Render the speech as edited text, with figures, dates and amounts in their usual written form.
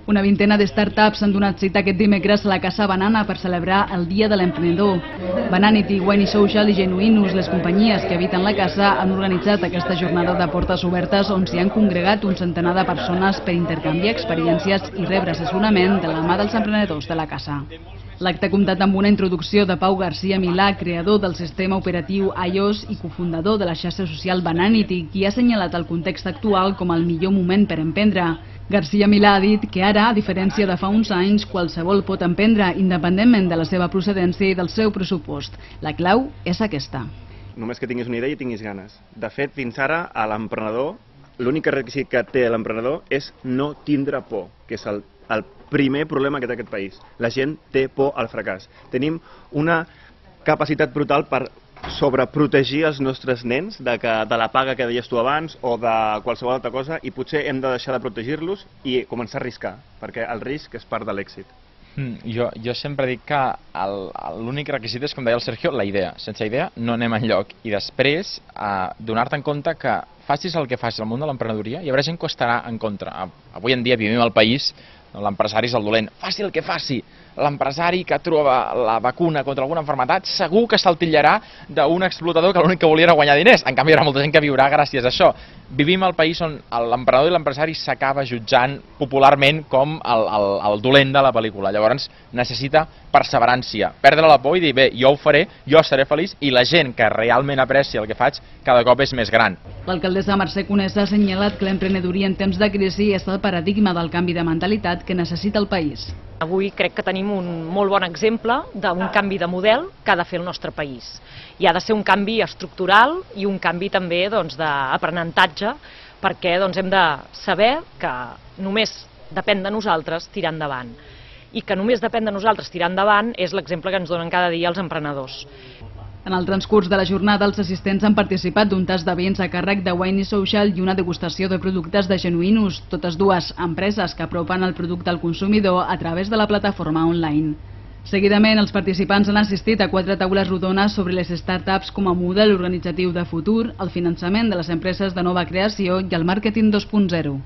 Una vintena de startups s'han donat cita aquest dimecres a la Casa Banana per celebrar el Dia de l'Emprenedor. Bananity, Wine Social i Genuinus, les companyies que habiten la casa, han organitzat aquesta jornada de portes obertes on s'hi han congregat un centenar de persones per intercanviar experiències i rebre assessorament de la mà dels emprenedors de la casa. L'acte ha comptat amb una introducció de Pau García Milà, creador del sistema operatiu iOS i cofundador de la xarxa social Bananity, qui ha assenyalat el context actual com el millor moment per emprendre. García Milà ha dit que ara, a diferència de fa uns anys, qualsevol pot emprendre, independentment de la seva procedència i del seu pressupost. La clau és aquesta. Només que tinguis una idea i tinguis ganes. De fet, fins ara, a l'emprenedor, l'únic requisit que té l'emprenedor és no tindre por, que és el primer problema que té aquest país. La gent té por al fracàs. Tenim una capacitat brutal per sobreprotegir els nostres nens de la paga que deies tu abans o de qualsevol altra cosa, i potser hem de deixar de protegir-los i començar a arriscar, perquè el risc és part de l'èxit. Jo sempre dic que l'únic requisit és, com deia el Sergio, la idea. Sense idea no anem enlloc. I després donar-te en compte que facis el que facis al món de l'emprenedoria, hi haurà gent que estarà en contra. Avui en dia vivim al país, l'empresari és el dolent. Faci el que faci. L'empresari que troba la vacuna contra alguna malaltia segur que se'l titllarà d'un explotador que l'únic que volia era guanyar diners. En canvi, hi haurà molta gent que viurà gràcies a això. Vivim al país on l'emprenedor i l'empresari s'acaba jutjant popularment com el dolent de la pel·lícula. Llavors necessita perseverància, perdre la por i dir, bé, jo ho faré, jo seré feliç, i la gent que realment aprecia el que faig cada cop és més gran. L'alcaldessa Mercè Conesa ha assenyalat que l'emprenedoria en temps de crisi és el paradigma del canvi de mentalitat que necessita el país. Avui crec que tenim un molt bon exemple d'un canvi de model que ha de fer el nostre país. I ha de ser un canvi estructural i un canvi també d'aprenentatge, perquè hem de saber que només depèn de nosaltres tirar endavant. I que només depèn de nosaltres tirar endavant és l'exemple que ens donen cada dia els emprenedors. En el transcurs de la jornada, els assistents han participat d'un tast de vins a càrrec de Wine Social i una degustació de productes de Genuinus, totes dues empreses que apropen el producte al consumidor a través de la plataforma online. Seguidament, els participants han assistit a 4 taules rodones sobre les startups com a model organitzatiu de futur, el finançament de les empreses de nova creació i el màrqueting 2.0.